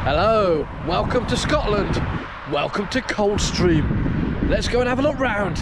Hello, welcome to Scotland. Welcome to Coldstream. Let's go and have a look round.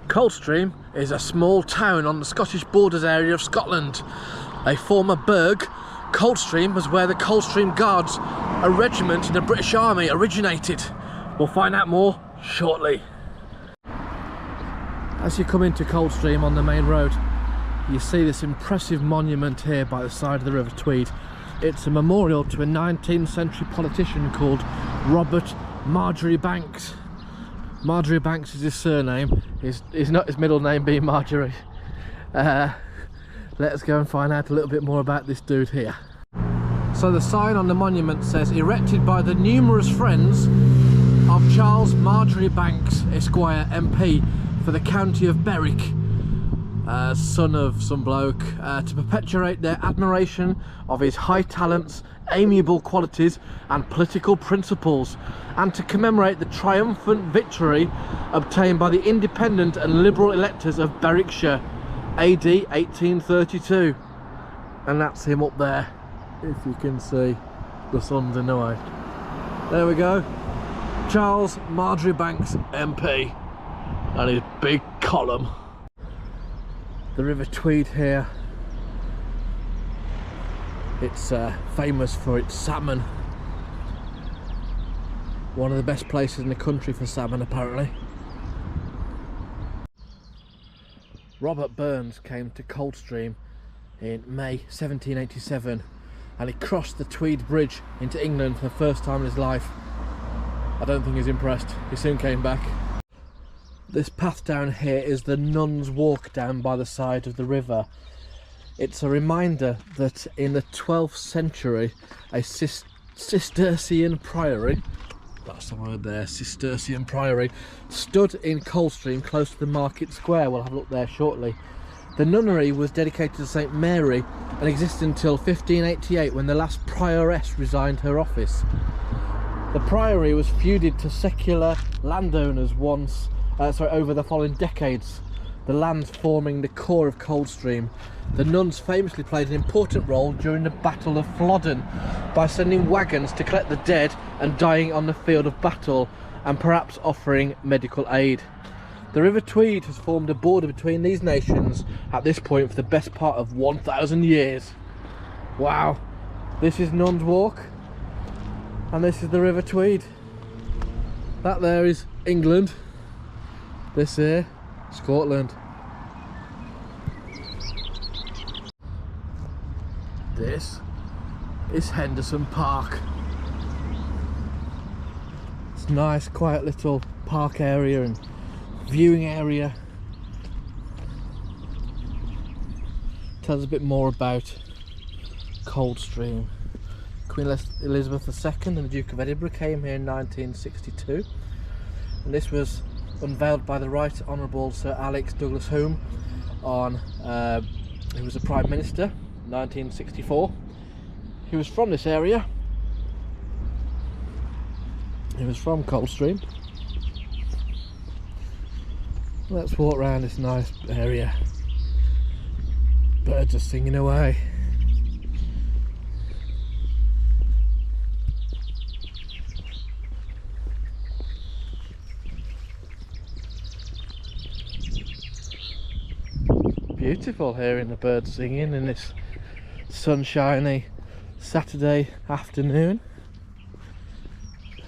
Coldstream is a small town on the Scottish borders area of Scotland. A former burgh, Coldstream was where the Coldstream Guards, a regiment in the British Army, originated. We'll find out more shortly. As you come into Coldstream on the main road, you see this impressive monument here by the side of the River Tweed. It's a memorial to a 19th century politician called Robert Marjoribanks. Marjoribanks is his surname, is not his middle name being Marjorie. Let's go and find out a little bit more about this dude here. So the sign on the monument says, erected by the numerous friends of Charles Marjoribanks, Esquire, MP for the county of Berwick, son of some bloke, to perpetuate their admiration of his high talents, amiable qualities and political principles, and to commemorate the triumphant victory obtained by the independent and liberal electors of Berwickshire, AD 1832. And that's him up there, if you can see. The sun's in the way. There we go, Charles Marjoribanks, MP, and his big column. The River Tweed here, it's famous for its salmon. One of the best places in the country for salmon, apparently. Robert Burns came to Coldstream in May 1787 and he crossed the Tweed Bridge into England for the first time in his life. I don't think he's impressed. He soon came back. This path down here is the Nuns' Walk down by the side of the river. It's a reminder that in the 12th century a Cistercian priory, that's the word there, Cistercian priory, stood in Coldstream close to the market square. We'll have a look there shortly. The nunnery was dedicated to St Mary and existed until 1588 when the last prioress resigned her office. The priory was feuded to secular landowners over the following decades, the lands forming the core of Coldstream. The nuns famously played an important role during the Battle of Flodden by sending wagons to collect the dead and dying on the field of battle, and perhaps offering medical aid. The River Tweed has formed a border between these nations at this point for the best part of 1,000 years. Wow, this is Nuns' Walk and this is the River Tweed. That there is England. This here, Scotland. This is Henderson Park. It's a nice, quiet little park area and viewing area. Tells a bit more about Coldstream. Queen Elizabeth II and the Duke of Edinburgh came here in 1962, and this was unveiled by the Right Honourable Sir Alex Douglas Home who was a Prime Minister in 1964. He was from this area. He was from Coldstream. Let's walk around this nice area. Birds are singing away. Beautiful hearing the birds singing in this sunshiny Saturday afternoon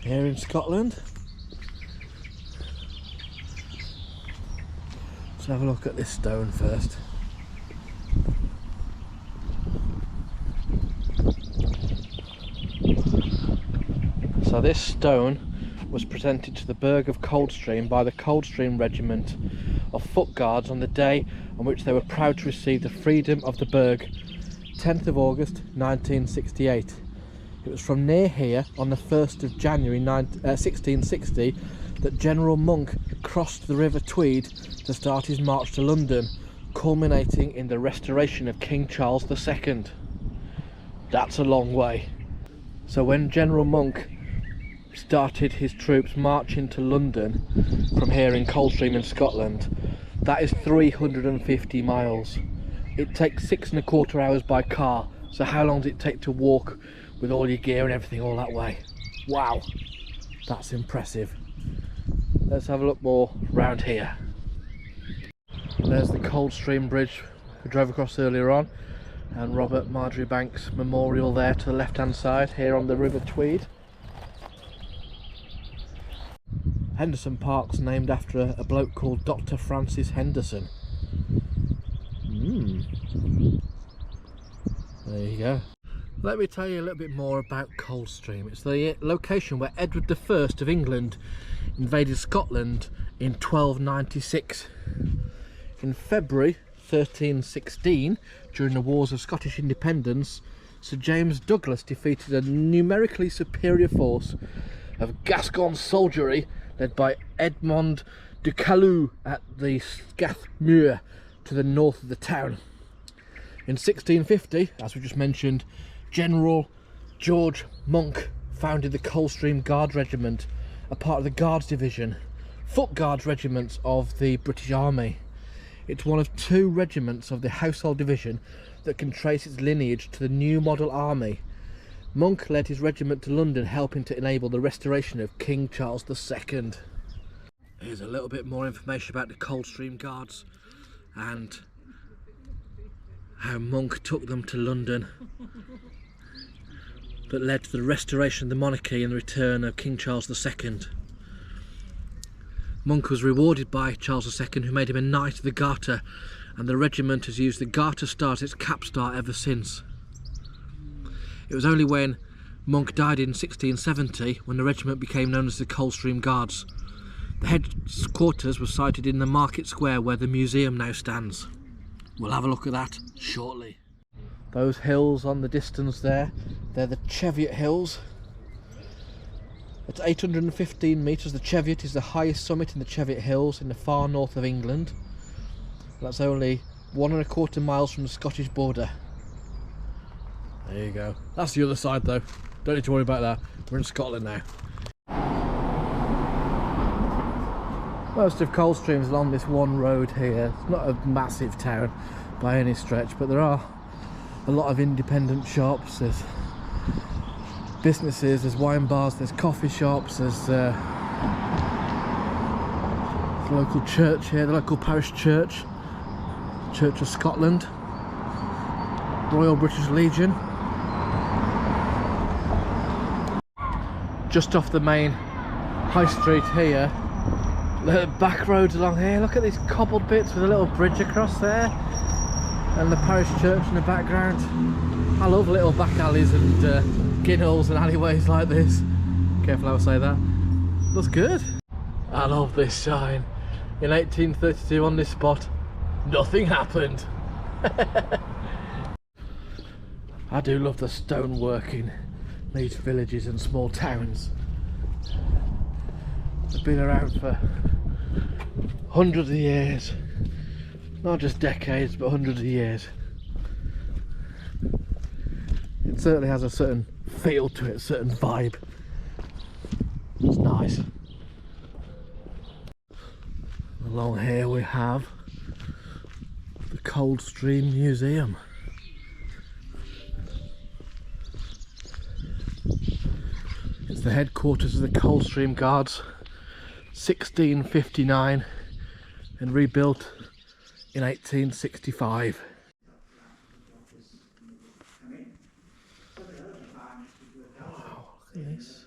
here in Scotland. Let's have a look at this stone first. So this stone was presented to the burgh of Coldstream by the Coldstream Regiment of Foot Guards on the day on which they were proud to receive the freedom of the burgh, 10th of August 1968. It was from near here on the 1st of January 1660 that General Monk crossed the River Tweed to start his march to London, culminating in the restoration of King Charles II. That's a long way. So when General Monk started his troops marching to London from here in Coldstream in Scotland, that is 350 miles. It takes 6¼ hours by car So how long does it take to walk with all your gear and everything all that way? Wow, that's impressive. Let's have a look more round here. There's the Coldstream Bridge we drove across earlier on, and Robert Margery Banks Memorial there to the left hand side here on the River Tweed. Henderson Park's named after a bloke called Dr. Francis Henderson. There you go. Let me tell you a little bit more about Coldstream. It's the location where Edward I of England invaded Scotland in 1296. In February 1316, during the Wars of Scottish Independence, Sir James Douglas defeated a numerically superior force of Gascon soldiery led by Edmond de Caylus at the Scathmuir to the north of the town. In 1650, as we just mentioned, General George Monk founded the Coldstream Guards Regiment, a part of the Guards Division, Foot Guards Regiments of the British Army. It's one of 2 regiments of the Household Division that can trace its lineage to the new model army. Monk led his regiment to London, helping to enable the restoration of King Charles II. Here's a little bit more information about the Coldstream Guards and how Monk took them to London, that led to the restoration of the monarchy and the return of King Charles II. Monk was rewarded by Charles II, who made him a Knight of the Garter, and the regiment has used the Garter Star as its capstar ever since. It was only when Monk died in 1670 when the regiment became known as the Coldstream Guards. The headquarters was sited in the Market Square where the museum now stands. We'll have a look at that shortly. Those hills on the distance there, they're the Cheviot Hills. At 815 metres, the Cheviot is the highest summit in the Cheviot Hills in the far north of England. That's only 1¼ miles from the Scottish border. There you go. That's the other side though. Don't need to worry about that. We're in Scotland now. Most of Coldstream is along this one road here. It's not a massive town by any stretch, but there are a lot of independent shops. There's businesses, there's wine bars, there's coffee shops, there's the local church here, the local parish church, Church of Scotland, Royal British Legion. Just off the main high street here, the back roads along here, look at these cobbled bits with a little bridge across there, and the parish church in the background. I love little back alleys and ginholes and alleyways like this. Careful how I say that. Looks good. I love this sign. In 1832 on this spot, nothing happened. I do love the stonework in these villages and small towns. They've been around for hundreds of years. Not just decades, but hundreds of years. It certainly has a certain feel to it, a certain vibe. It's nice. Along here we have the Coldstream Museum. It's the headquarters of the Coldstream Guards, 1659, and rebuilt in 1865. Wow, look at this.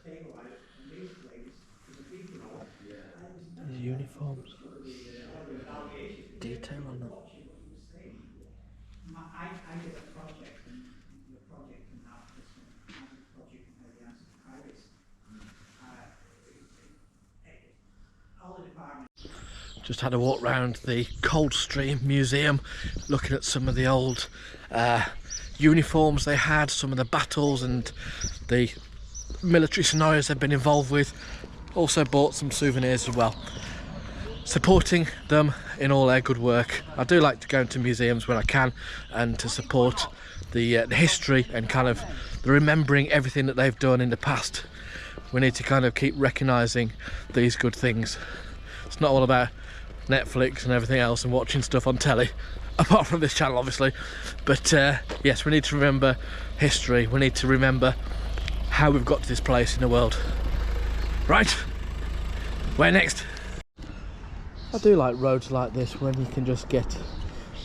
These uniforms. Detail on them. I did a project, and the project can have this project can have the answer to queries. All the departments. Just had a walk round the Coldstream Museum, looking at some of the old uniforms they had, some of the battles and the military scenarios they've been involved with. Also bought some souvenirs as well, supporting them in all their good work. I do like to go into museums when I can and to support the history and kind of the remembering everything that they've done in the past. We need to kind of keep recognising these good things. It's not all about Netflix and everything else and watching stuff on telly. apart from this channel obviously. But yes, we need to remember history, we need to remember how we've got to this place in the world. Right, where next? I do like roads like this when you can just get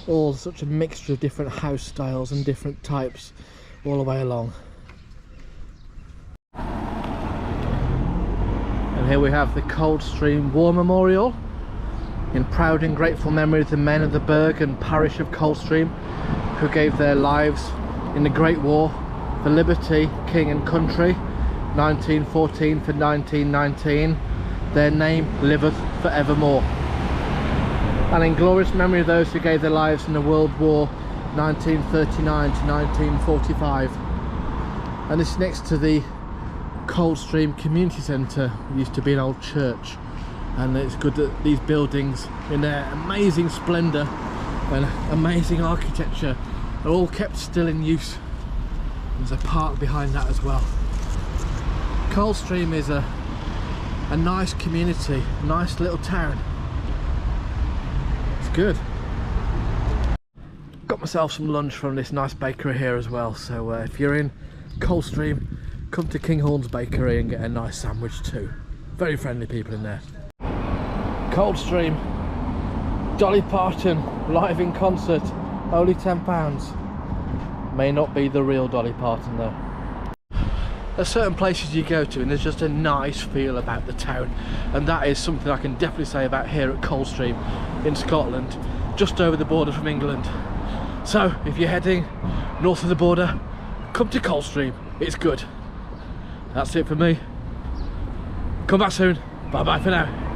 all such a mixture of different house styles and different types all the way along. And here we have the Coldstream War Memorial, in proud and grateful memory of the men of the burgh and parish of Coldstream who gave their lives in the Great War for liberty, king and country, 1914 for 1919. Their name liveth forevermore. And in glorious memory of those who gave their lives in the World War 1939 to 1945. And this is next to the Coldstream Community Centre. It used to be an old church, and it's good that these buildings in their amazing splendour and amazing architecture are all kept still in use. There's a park behind that as well. Coldstream is a nice community, nice little town. It's good. Got myself some lunch from this nice bakery here as well, so if you're in Coldstream, come to Kinghorn's Bakery and get a nice sandwich too. Very friendly people in there. Coldstream, Dolly Parton live in concert, only £10. May not be the real Dolly Parton though. There's certain places you go to and there's just a nice feel about the town, and that is something I can definitely say about here at Coldstream in Scotland, just over the border from England. So if you're heading north of the border, come to Coldstream, it's good. That's it for me. Come back soon. Bye bye for now.